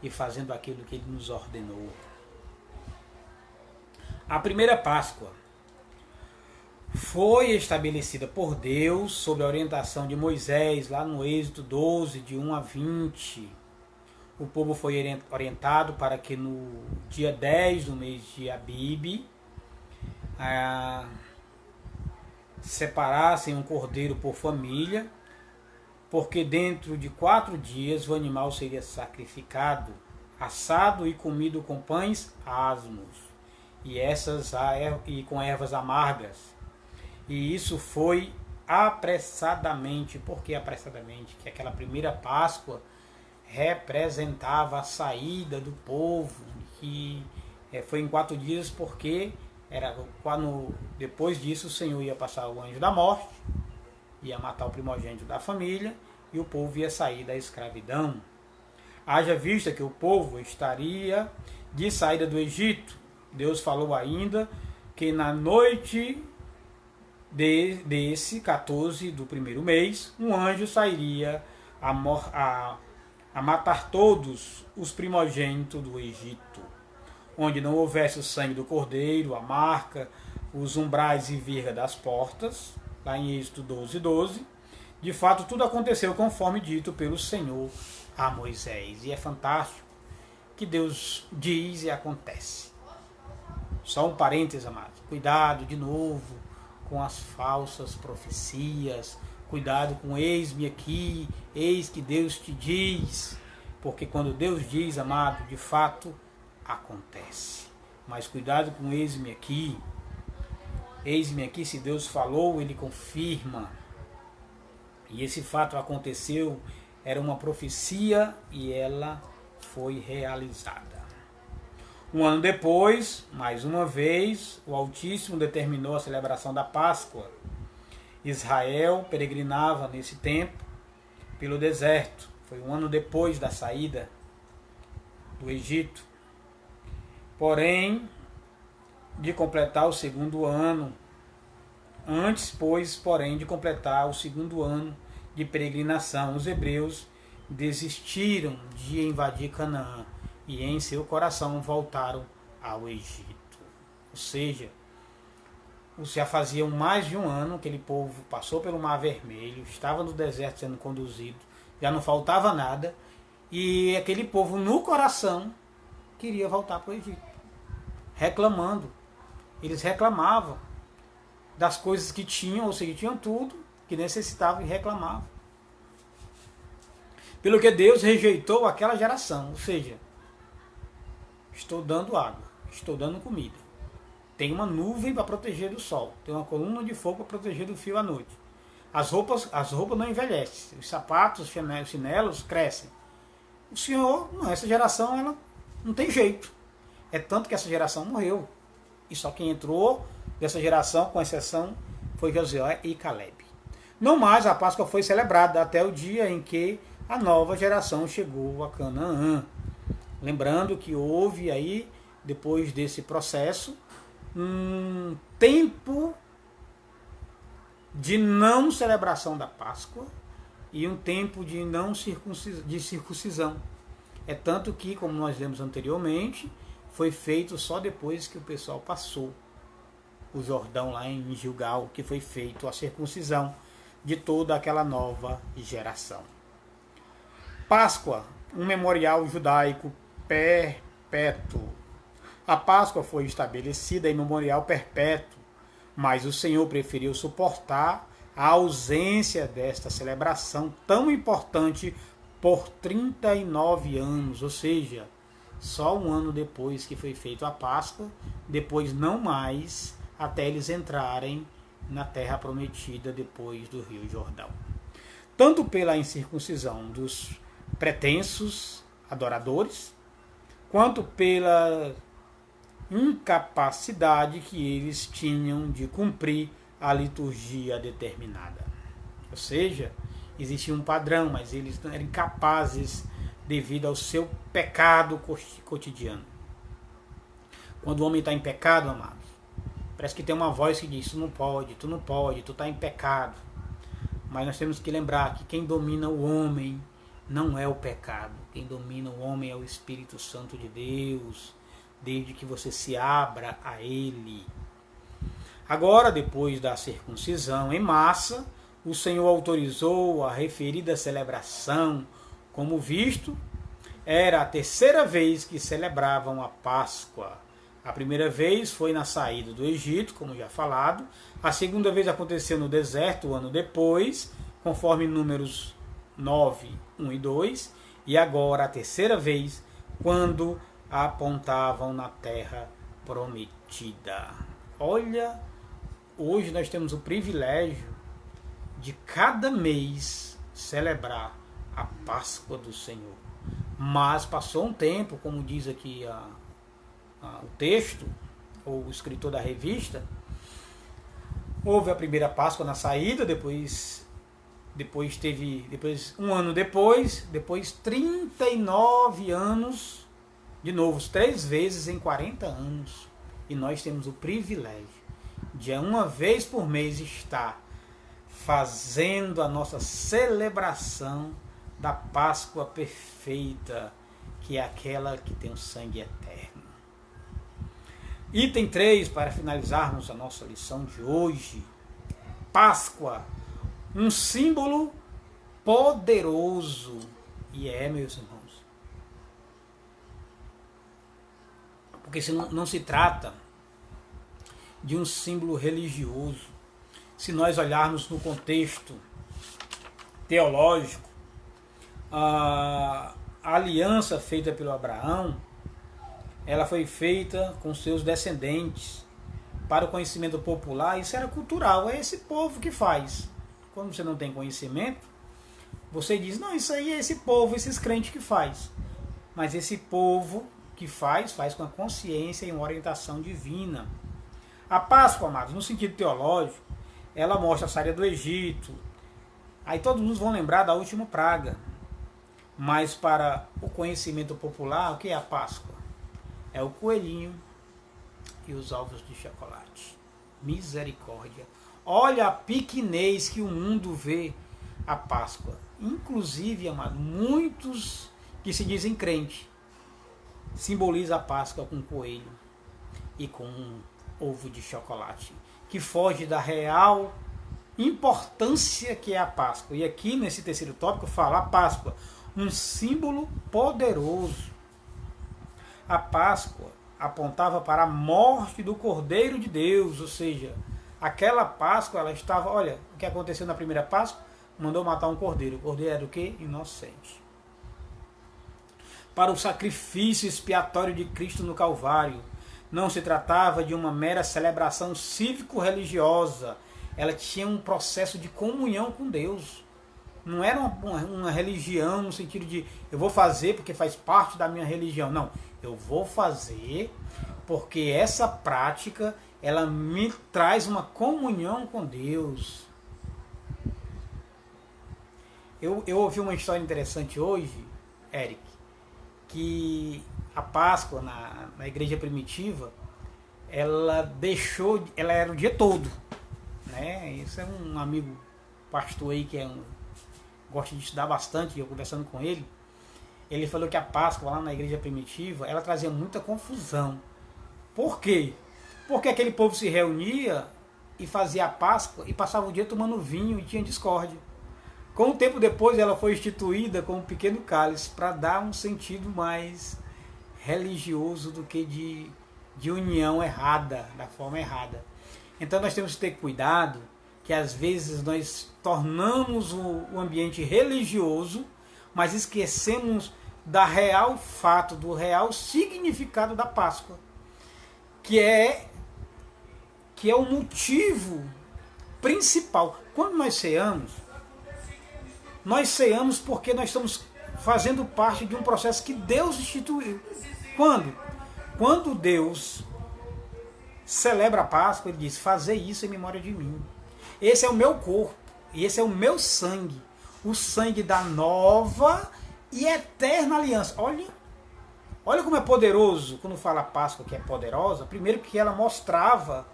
e fazendo aquilo que Ele nos ordenou. A primeira Páscoa foi estabelecida por Deus sob a orientação de Moisés, lá no Êxodo 12, de 1 a 20. O povo foi orientado para que no dia 10 do mês de Abib separassem um cordeiro por família, porque dentro de 4 dias o animal seria sacrificado, assado e comido com pães asmos e com ervas amargas. E isso foi apressadamente. Por que apressadamente? Que aquela primeira Páscoa representava a saída do povo, que foi em 4 dias, porque era quando depois disso o Senhor ia passar o anjo da morte, ia matar o primogênito da família e o povo ia sair da escravidão. Haja vista que o povo estaria de saída do Egito. Deus falou ainda que na noite desse 14 do primeiro mês, um anjo sairia a matar todos os primogênitos do Egito, onde não houvesse o sangue do cordeiro, a marca, os umbrais e virga das portas, lá em Êxodo 12, 12. De fato, tudo aconteceu conforme dito pelo Senhor a Moisés. E é fantástico que Deus diz e acontece. Só um parênteses, amados. Cuidado de novo com as falsas profecias. Cuidado com eis-me aqui, eis que Deus te diz. Porque quando Deus diz, amado, de fato acontece. Mas cuidado com eis-me aqui. Eis-me aqui, se Deus falou, Ele confirma. E esse fato aconteceu, era uma profecia e ela foi realizada. Um ano depois, mais uma vez, o Altíssimo determinou a celebração da Páscoa. Israel peregrinava nesse tempo pelo deserto. Foi um ano depois da saída do Egito. Porém, de completar o segundo ano, antes, pois, porém, de completar o segundo ano de peregrinação, os hebreus desistiram de invadir Canaã e em seu coração voltaram ao Egito. Ou seja, já fazia mais de um ano que aquele povo passou pelo Mar Vermelho, estava no deserto sendo conduzido, já não faltava nada, e aquele povo no coração queria voltar para o Egito, reclamando. Eles reclamavam das coisas que tinham, ou seja, tinham tudo que necessitavam e reclamavam. Pelo que Deus rejeitou aquela geração, ou seja, estou dando água, estou dando comida. Tem uma nuvem para proteger do sol, tem uma coluna de fogo para proteger do frio à noite. As roupas não envelhecem, os sapatos, os chinelos crescem. O Senhor, não, essa geração, ela não tem jeito. É tanto que essa geração morreu. E só quem entrou dessa geração, com exceção, foi Josué e Caleb. Não mais a Páscoa foi celebrada até o dia em que a nova geração chegou a Canaã. Lembrando que houve aí, depois desse processo, um tempo de não celebração da Páscoa e um tempo de não circuncisão. É tanto que, como nós lemos anteriormente, foi feito só depois que o pessoal passou o Jordão lá em Gilgal, que foi feito a circuncisão de toda aquela nova geração. Páscoa, um memorial judaico perpétuo. A Páscoa foi estabelecida em memorial perpétuo, mas o Senhor preferiu suportar a ausência desta celebração tão importante por 39 anos, ou seja, só um ano depois que foi feita a Páscoa, depois não mais, até eles entrarem na terra prometida depois do Rio Jordão. Tanto pela incircuncisão dos pretensos adoradores, quanto pela incapacidade que eles tinham de cumprir a liturgia determinada. Ou seja, existia um padrão, mas eles eram incapazes devido ao seu pecado cotidiano. Quando o homem está em pecado, amados, parece que tem uma voz que diz, tu não pode, tu está em pecado. Mas nós temos que lembrar que quem domina o homem não é o pecado. Quem domina o homem é o Espírito Santo de Deus, desde que você se abra a Ele. Agora, depois da circuncisão em massa, o Senhor autorizou a referida celebração. Como visto, era a terceira vez que celebravam a Páscoa. A primeira vez foi na saída do Egito, como já falado. A segunda vez aconteceu no deserto, um ano depois, conforme Números 9, 1 e 2. E agora a terceira vez, quando apontavam na terra prometida. Olha, hoje nós temos o privilégio de cada mês celebrar a Páscoa do Senhor. Mas passou um tempo, como diz aqui o texto, ou o escritor da revista, houve a primeira Páscoa na saída, depois um ano depois 39 anos, de novo, 3 vezes em 40 anos. E nós temos o privilégio de uma vez por mês estar fazendo a nossa celebração da Páscoa perfeita, que é aquela que tem o sangue eterno. Item 3, para finalizarmos a nossa lição de hoje. Páscoa, um símbolo poderoso. E meus irmãos. Porque não se trata de um símbolo religioso. Se nós olharmos no contexto teológico, a aliança feita pelo Abraão, ela foi feita com seus descendentes. Para o conhecimento popular, isso era cultural, é esse povo que faz. Quando você não tem conhecimento, você diz, não, isso aí é esse povo, esses crentes que faz. Mas esse povo que faz com a consciência e uma orientação divina. A Páscoa, amados, no sentido teológico, ela mostra a saída do Egito. Aí todos nos vão lembrar da última praga. Mas para o conhecimento popular, o que é a Páscoa? É o coelhinho e os ovos de chocolate. Misericórdia. Olha a pequenez que o mundo vê a Páscoa. Inclusive, amado, muitos que se dizem crente simbolizam a Páscoa com coelho e com um ovo de chocolate, que foge da real importância que é a Páscoa. E aqui nesse terceiro tópico fala a Páscoa, um símbolo poderoso. A Páscoa apontava para a morte do Cordeiro de Deus, ou seja, aquela Páscoa, ela estava, olha, o que aconteceu na primeira Páscoa? Mandou matar um cordeiro. O cordeiro era o quê? Inocente. Para o sacrifício expiatório de Cristo no Calvário, não se tratava de uma mera celebração cívico-religiosa. Ela tinha um processo de comunhão com Deus. Não era uma religião no sentido de eu vou fazer porque faz parte da minha religião. Não, eu vou fazer porque essa prática ela me traz uma comunhão com Deus. Eu ouvi uma história interessante hoje, Eric, que a Páscoa na igreja primitiva, ela era o dia todo, né? Isso é um amigo pastor aí que gosta de estudar bastante, eu conversando com ele, ele falou que a Páscoa lá na igreja primitiva, ela trazia muita confusão. Por quê? Porque aquele povo se reunia e fazia a Páscoa e passava o dia tomando vinho e tinha discórdia. Com o tempo depois ela foi instituída como um pequeno cálice para dar um sentido mais religioso do que de união errada, da forma errada. Então nós temos que ter cuidado que às vezes nós tornamos o ambiente religioso, mas esquecemos da real fato, do real significado da Páscoa, que é o motivo principal. Quando nós ceamos porque nós estamos fazendo parte de um processo que Deus instituiu. Quando? Quando Deus celebra a Páscoa, ele diz, fazer isso em memória de mim. Esse é o meu corpo, e esse é o meu sangue, o sangue da nova e eterna aliança. Olha como é poderoso, quando fala Páscoa que é poderosa, primeiro que ela mostrava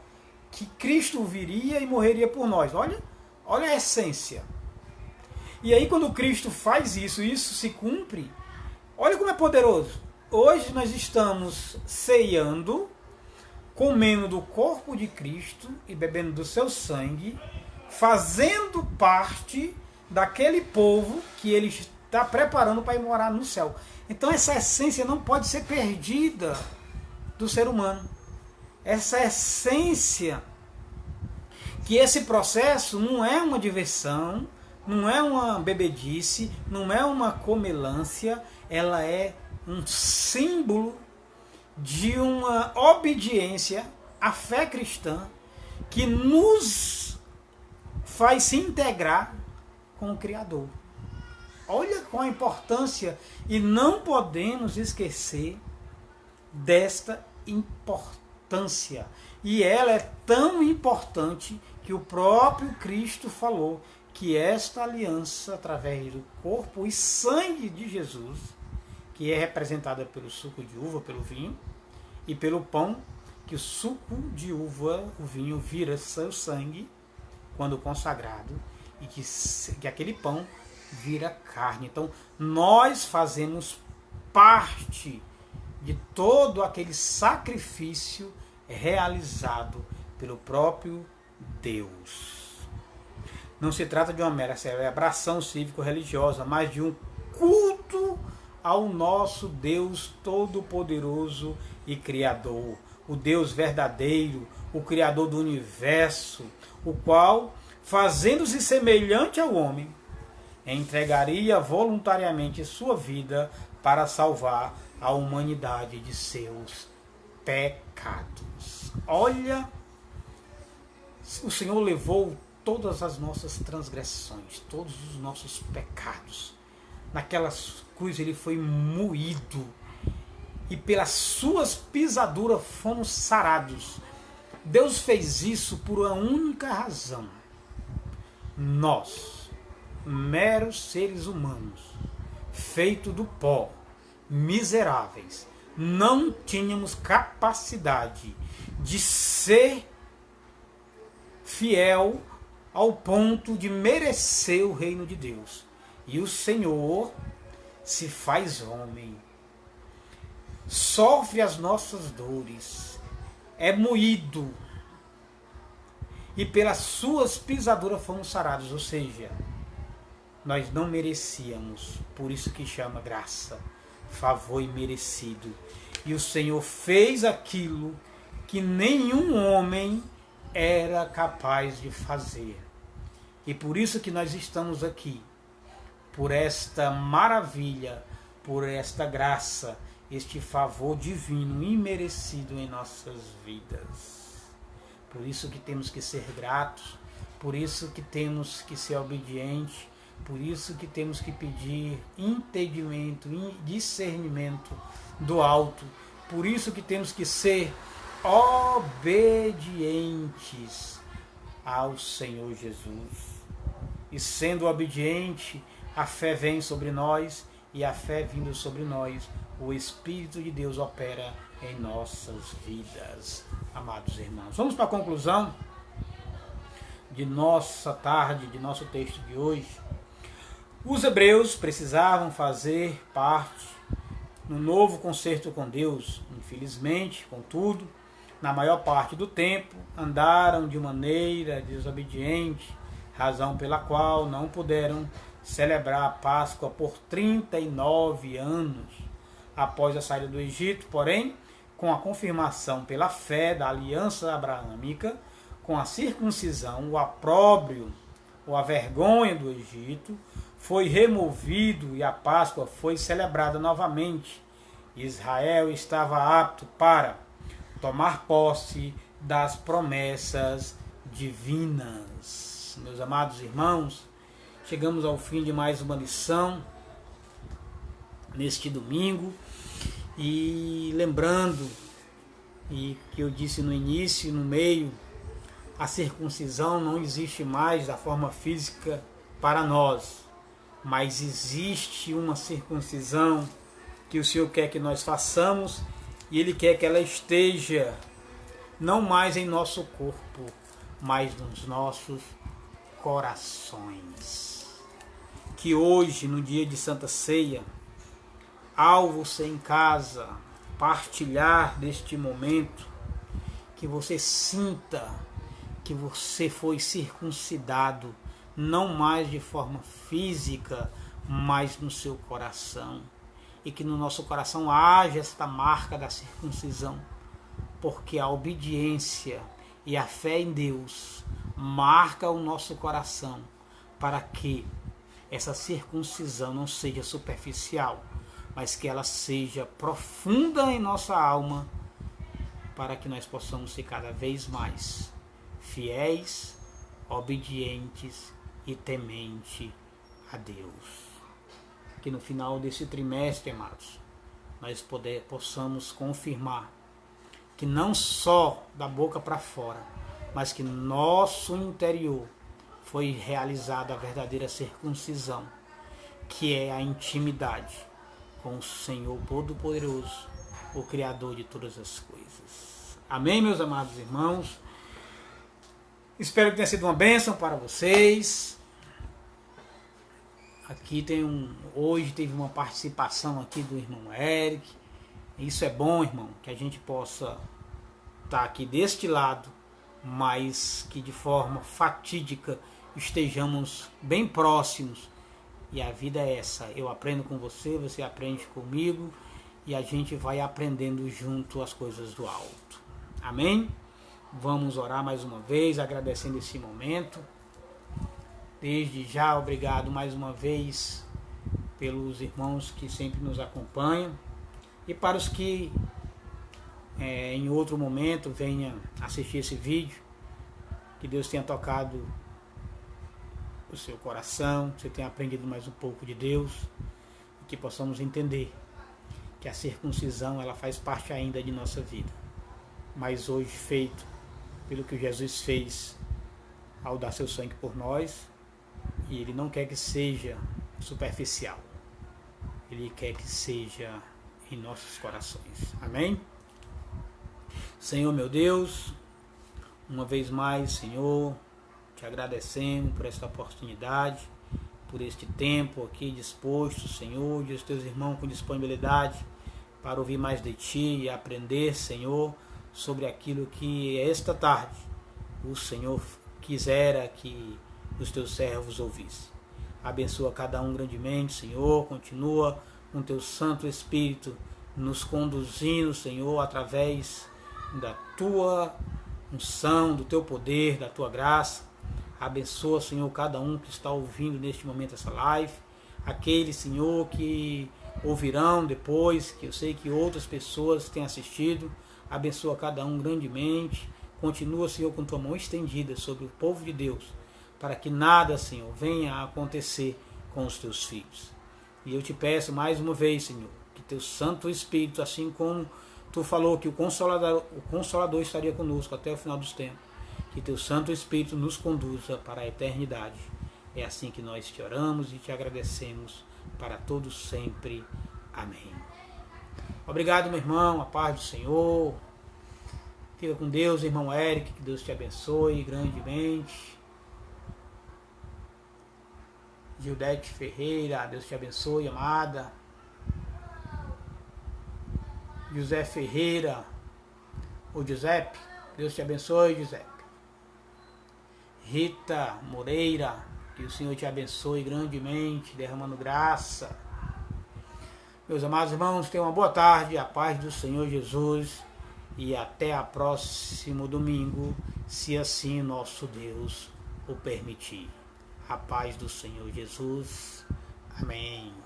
que Cristo viria e morreria por nós. Olha a essência. E aí quando Cristo faz isso se cumpre, olha como é poderoso. Hoje nós estamos ceando, comendo do corpo de Cristo e bebendo do seu sangue, fazendo parte daquele povo que ele está preparando para ir morar no céu. Então essa essência não pode ser perdida do ser humano. Essa essência, que esse processo não é uma diversão, não é uma bebedice, não é uma comelância, ela é um símbolo de uma obediência à fé cristã que nos faz se integrar com o Criador. Olha qual a importância, e não podemos esquecer desta importância. E ela é tão importante que o próprio Cristo falou que esta aliança, através do corpo e sangue de Jesus, que é representada pelo suco de uva, pelo vinho, e pelo pão, que o suco de uva, o vinho, vira seu sangue, quando consagrado, e que aquele pão vira carne. Então, nós fazemos parte de todo aquele sacrifício realizado pelo próprio Deus. Não se trata de uma mera celebração cívico-religiosa, mas de um culto ao nosso Deus Todo-Poderoso e Criador, o Deus verdadeiro, o Criador do universo, o qual, fazendo-se semelhante ao homem, entregaria voluntariamente sua vida para salvar a humanidade de seus pecados. Olha, o Senhor levou todas as nossas transgressões, todos os nossos pecados. Naquelas cruzes ele foi moído. e pelas suas pisaduras fomos sarados. Deus fez isso por uma única razão. Nós, meros seres humanos, feitos do pó, miseráveis, não tínhamos capacidade de ser fiel ao ponto de merecer o reino de Deus. E o Senhor se faz homem, sofre as nossas dores, é moído, e pelas suas pisaduras fomos sarados. Ou seja, nós não merecíamos, por isso que chama graça, favor imerecido. E o Senhor fez aquilo que nenhum homem era capaz de fazer. E por isso que nós estamos aqui, por esta maravilha, por esta graça, este favor divino imerecido em nossas vidas. Por isso que temos que ser gratos, por isso que temos que ser obedientes, por isso que temos que pedir entendimento, discernimento do alto, por isso que temos que ser obedientes ao Senhor Jesus. E sendo obediente, a fé vem sobre nós, e a fé vindo sobre nós, o Espírito de Deus opera em nossas vidas, amados irmãos. Vamos para a conclusão de nossa tarde, de nosso texto de hoje. Os hebreus precisavam fazer parte no novo concerto com Deus. Infelizmente, contudo, na maior parte do tempo, andaram de maneira desobediente, razão pela qual não puderam celebrar a Páscoa por 39 anos após a saída do Egito. Porém, com a confirmação pela fé da aliança abraâmica, com a circuncisão, o opróbrio ou a vergonha do Egito foi removido e a Páscoa foi celebrada novamente. Israel estava apto para tomar posse das promessas divinas. Meus amados irmãos, chegamos ao fim de mais uma lição neste domingo, e lembrando, e que eu disse no início e no meio, a circuncisão não existe mais da forma física para nós, mas existe uma circuncisão que o Senhor quer que nós façamos, e Ele quer que ela esteja não mais em nosso corpo, mas nos nossos corações. Que hoje, no dia de Santa Ceia, ao você em casa partilhar deste momento, que você sinta que você foi circuncidado, não mais de forma física, mas no seu coração. E que no nosso coração haja esta marca da circuncisão, porque a obediência e a fé em Deus marca o nosso coração, para que essa circuncisão não seja superficial, mas que ela seja profunda em nossa alma, para que nós possamos ser cada vez mais fiéis, obedientes e temente a Deus. Que no final desse trimestre, amados, nós possamos confirmar que não só da boca para fora, mas que no nosso interior foi realizada a verdadeira circuncisão, que é a intimidade com o Senhor Todo-Poderoso, o Criador de todas as coisas. Amém, meus amados irmãos? Espero que tenha sido uma bênção para vocês. Aqui hoje teve uma participação aqui do irmão Eric. Isso é bom, irmão, que a gente possa estar aqui deste lado, mas que de forma fatídica estejamos bem próximos. E a vida é essa, eu aprendo com você, você aprende comigo, e a gente vai aprendendo junto as coisas do alto. Amém? Vamos orar mais uma vez, agradecendo esse momento. Desde já, obrigado mais uma vez pelos irmãos que sempre nos acompanham, e para os que em outro momento venham assistir esse vídeo, que Deus tenha tocado o seu coração, que você tenha aprendido mais um pouco de Deus, e que possamos entender que a circuncisão ela faz parte ainda de nossa vida, mas hoje feito pelo que Jesus fez ao dar seu sangue por nós, e Ele não quer que seja superficial, Ele quer que seja em nossos corações. Amém? Senhor meu Deus, uma vez mais, Senhor, te agradecemos por esta oportunidade, por este tempo aqui disposto, Senhor, de os teus irmãos com disponibilidade para ouvir mais de Ti e aprender, Senhor, sobre aquilo que esta tarde o Senhor quisera que os teus servos ouvissem. Abençoa cada um grandemente, Senhor, continua com teu Santo Espírito nos conduzindo, Senhor, através da tua unção, do teu poder, da tua graça. Abençoa, Senhor, cada um que está ouvindo neste momento essa live, aqueles, Senhor, que ouvirão depois, que eu sei que outras pessoas têm assistido. Abençoa cada um grandemente. Continua, Senhor, com tua mão estendida sobre o povo de Deus, para que nada, Senhor, venha a acontecer com os teus filhos. E eu te peço mais uma vez, Senhor, que teu Santo Espírito, assim como tu falou que o Consolador estaria conosco até o final dos tempos, que teu Santo Espírito nos conduza para a eternidade. É assim que nós te oramos e te agradecemos para todos sempre. Amém. Obrigado, meu irmão, a paz do Senhor. Fica com Deus, irmão Eric, que Deus te abençoe grandemente. Gildete Ferreira, Deus te abençoe, amada. José Ferreira, ou Giuseppe, Deus te abençoe, Giuseppe. Rita Moreira, que o Senhor te abençoe grandemente, derramando graça. Meus amados irmãos, tenham uma boa tarde, a paz do Senhor Jesus, e até a próximo domingo, se assim nosso Deus o permitir. A paz do Senhor Jesus. Amém.